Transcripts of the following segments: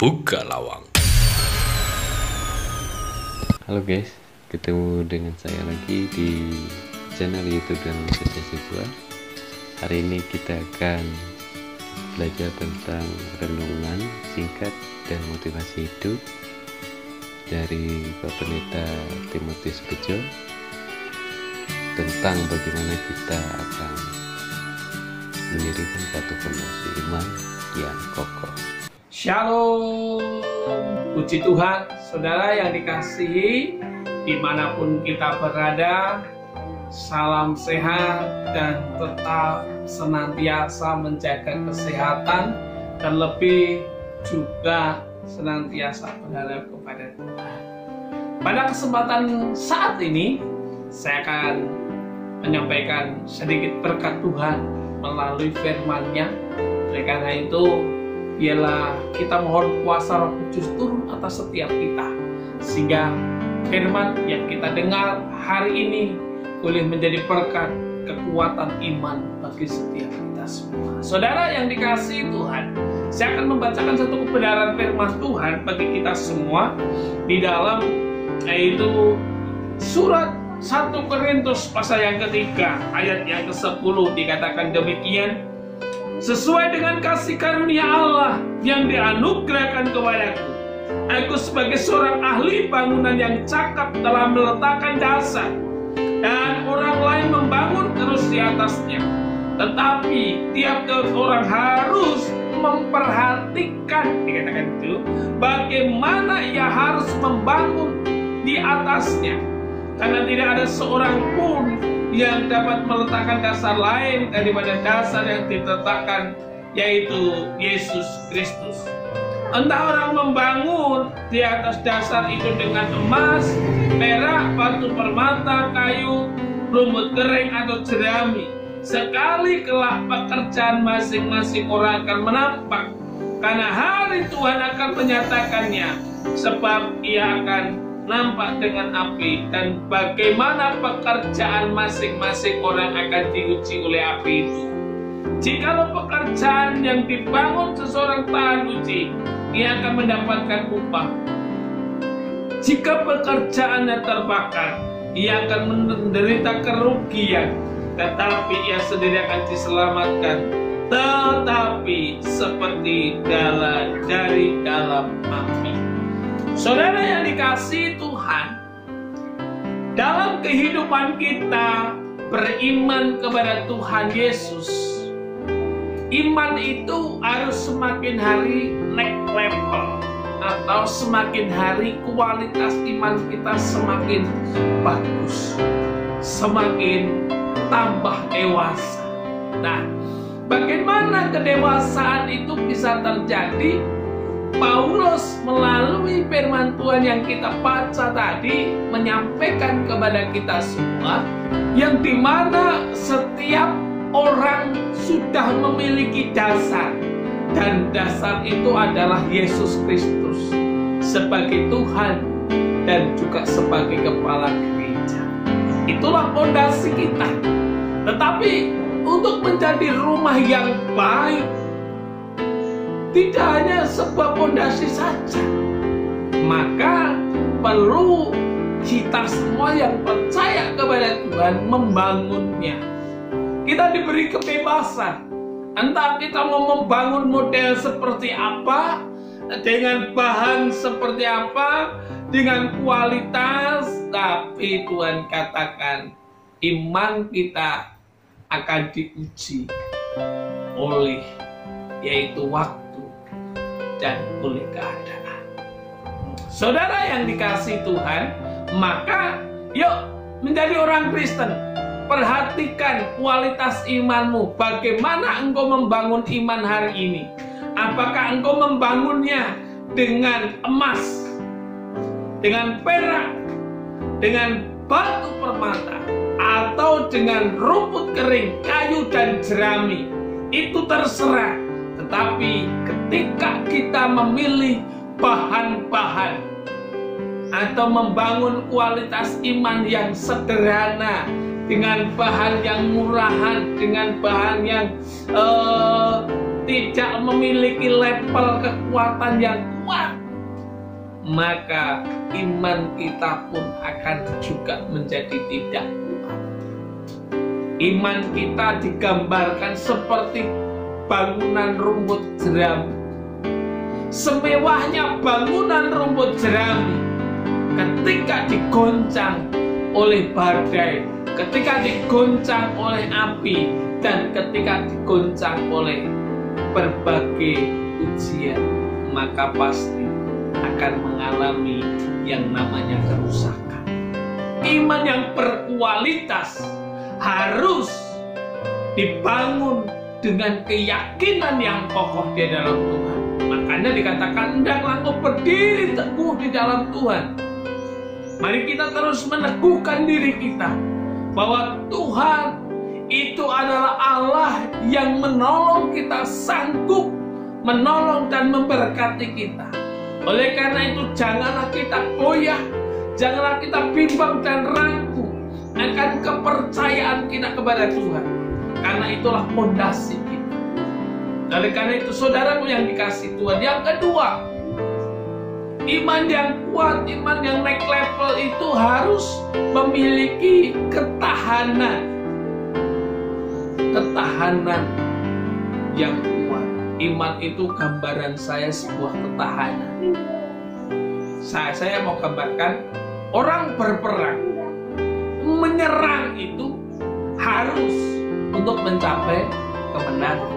Buka Lawang. Halo guys, ketemu dengan saya lagi di channel YouTube dan Sesi Buah. Hari ini kita akan belajar tentang renungan singkat dan motivasi hidup dari Pak Pendeta Timotius Bejo tentang bagaimana kita akan mendirikan satu fondasi iman yang kokoh. Shalom, puji Tuhan, saudara yang dikasihi, dimanapun kita berada, salam sehat dan tetap senantiasa menjaga kesehatan dan lebih juga senantiasa berharap kepada Tuhan. Pada kesempatan saat ini, saya akan menyampaikan sedikit berkat Tuhan melalui firman-Nya. Oleh karena itu, biarlah kita mohon kuasa Roh Kudus turun atas setiap kita, sehingga firman yang kita dengar hari ini boleh menjadi berkat kekuatan iman bagi setiap kita semua. Saudara yang dikasihi Tuhan, saya akan membacakan satu kebenaran firman Tuhan bagi kita semua di dalam yaitu surat 1 Korintus pasal yang ketiga ayat yang ke-10 dikatakan demikian: sesuai dengan kasih karunia Allah yang dianugerahkan kepadaku, aku sebagai seorang ahli bangunan yang cakap telah meletakkan dasar, dan orang lain membangun terus di atasnya. Tetapi tiap-tiap orang harus memperhatikan, dikatakan itu, bagaimana ia harus membangun di atasnya. Karena tidak ada seorang pun yang dapat meletakkan dasar lain daripada dasar yang diletakkan, yaitu Yesus Kristus. Entah orang membangun di atas dasar itu dengan emas, perak, batu permata, kayu, rumput kering atau jerami, sekali kelak pekerjaan masing-masing orang akan menampak, karena hari Tuhan akan menyatakannya, sebab ia akan nampak dengan api, dan bagaimana pekerjaan masing-masing orang akan diuji oleh api itu. Jikalau pekerjaan yang dibangun seseorang tahan uji, ia akan mendapatkan upah. Jika pekerjaannya terbakar, ia akan menderita kerugian, tetapi ia sendiri akan diselamatkan, tetapi seperti dari dalam api. Saudara yang dikasihi Tuhan, dalam kehidupan kita beriman kepada Tuhan Yesus, iman itu harus semakin hari naik level, atau semakin hari kualitas iman kita semakin bagus, semakin tambah dewasa. Nah, bagaimana kedewasaan itu bisa terjadi? Paulus melalui firman Tuhan yang kita baca tadi menyampaikan kepada kita semua, yang dimana setiap orang sudah memiliki dasar, dan dasar itu adalah Yesus Kristus sebagai Tuhan dan juga sebagai kepala gereja. Itulah fondasi kita. Tetapi untuk menjadi rumah yang baik, tidak hanya sebuah fondasi saja, maka perlu kita semua yang percaya kepada Tuhan membangunnya. Kita diberi kebebasan, entah kita mau membangun model seperti apa, dengan bahan seperti apa, dengan kualitas, tapi Tuhan katakan iman kita akan diuji oleh yaitu waktu dan oleh keadaan. Saudara yang dikasihi Tuhan, maka yuk menjadi orang Kristen. Perhatikan kualitas imanmu. Bagaimana engkau membangun iman hari ini? Apakah engkau membangunnya dengan emas, dengan perak, dengan batu permata, atau dengan rumput kering, kayu dan jerami? Itu terserah. Tetapi ketika kita memilih bahan-bahan atau membangun kualitas iman yang sederhana, dengan bahan yang murahan, dengan bahan yang tidak memiliki level kekuatan yang kuat, maka iman kita pun akan juga menjadi tidak kuat. Iman kita digambarkan seperti bangunan rumput jerami. Semewahnya bangunan rumput jerami, ketika digoncang oleh badai, ketika digoncang oleh api, dan ketika digoncang oleh berbagai ujian, maka pasti akan mengalami yang namanya kerusakan. Iman yang berkualitas harus dibangun dengan keyakinan yang kokoh di dalam Tuhan. Makanya dikatakan, hendaklah engkau berdiri teguh di dalam Tuhan. Mari kita terus meneguhkan diri kita bahwa Tuhan itu adalah Allah yang menolong kita, sanggup menolong dan memberkati kita. Oleh karena itu janganlah kita goyah, janganlah kita bimbang dan ragu akan kepercayaan kita kepada Tuhan, karena itulah fondasi kita. Oleh karena itu saudaraku yang dikasihi Tuhan, yang kedua, iman yang kuat, iman yang naik level itu harus memiliki ketahanan yang kuat. Iman itu gambaran saya sebuah ketahanan. Saya mau gambarkan, orang berperang, menyerang itu harus untuk mencapai kemenangan.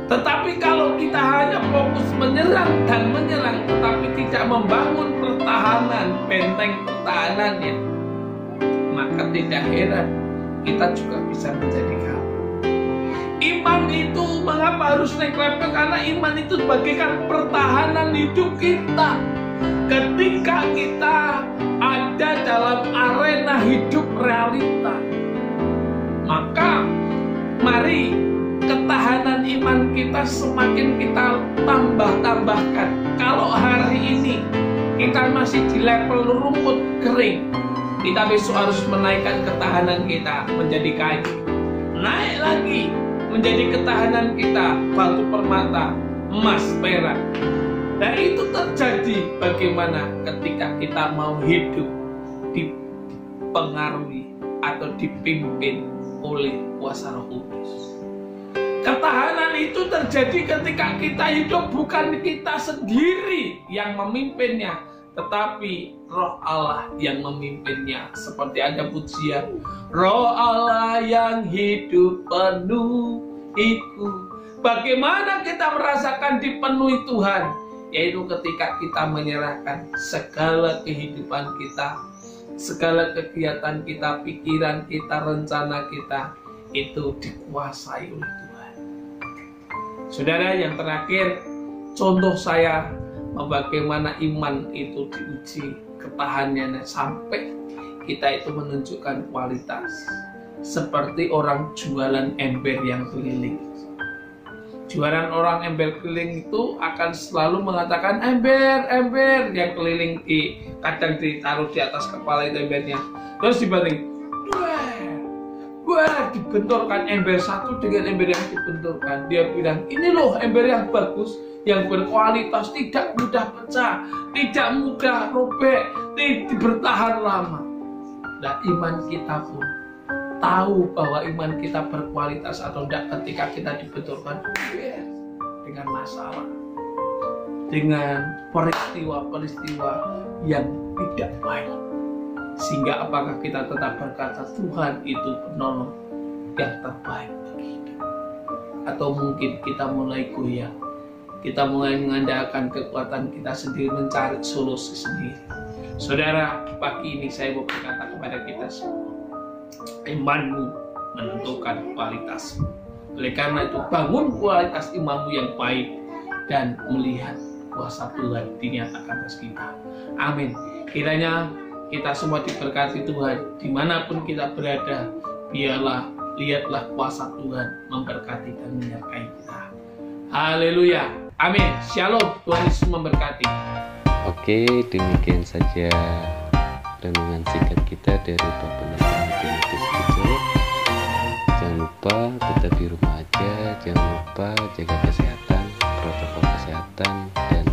Tetapi kalau kita hanya fokus menyerang dan menyerang, tetapi tidak membangun pertahanan, benteng pertahanannya, maka tidak heran kita juga bisa menjadi kalah. Iman itu mengapa harus naik level? Karena iman itu bagaikan pertahanan hidup kita. Ketika kita ada dalam arena hidup realita, maka mari ketahanan iman kita semakin kita tambahkan. Kalau hari ini kita masih di level rumput kering, kita besok harus menaikkan ketahanan kita menjadi kayu. Naik lagi menjadi ketahanan kita batu permata, emas, perak. Dan itu terjadi bagaimana ketika kita mau hidup dipengaruhi atau dipimpin oleh kuasa Roh Kudus. Ketahanan itu terjadi ketika kita hidup bukan kita sendiri yang memimpinnya, tetapi Roh Allah yang memimpinnya. Seperti ada pujian, Roh Allah yang hidup penuh itu. Bagaimana kita merasakan dipenuhi Tuhan? Yaitu ketika kita menyerahkan segala kehidupan kita, segala kegiatan kita, pikiran kita, rencana kita, itu dikuasai oleh Tuhan. Saudara, yang terakhir, contoh saya bagaimana iman itu diuji ketahanannya sampai kita itu menunjukkan kualitas. Seperti orang jualan ember yang keliling. Jualan orang ember keliling itu akan selalu mengatakan ember yang keliling, kadang ditaruh di atas kepala itu embernya. Terus dibanding, wah, dibenturkan ember satu dengan ember yang dibenturkan. Dia bilang, ini loh ember yang bagus, yang berkualitas, tidak mudah pecah, tidak mudah robek, bertahan lama. Dan iman kita pun tahu bahwa iman kita berkualitas atau tidak ketika kita dibenturkan dengan masalah, dengan peristiwa-peristiwa yang tidak baik. Sehingga apakah kita tetap berkata Tuhan itu penolong yang terbaik bagi hidup? Atau mungkin kita mulai goyah, kita mulai mengandalkan kekuatan kita sendiri, mencari solusi sendiri. Saudara, pagi ini saya mau berkata kepada kita semua, imanmu menentukan kualitasmu. Oleh karena itu, bangun kualitas imanmu yang baik dan melihat kuasa Tuhan dinyatakan atas kita. Amin. Kiranya kita semua diberkati Tuhan, dimanapun kita berada, lihatlah kuasa Tuhan memberkati dan menyertai kita. Haleluya. Amin. Shalom. Tuhan Yesus memberkati. Oke, demikian saja renungan singkat kita dari Bapak Pendeta Timotius Wijaya. Jangan lupa tetap di rumah aja. bekerja jangan lupa jaga kesehatan, protokol kesehatan, dan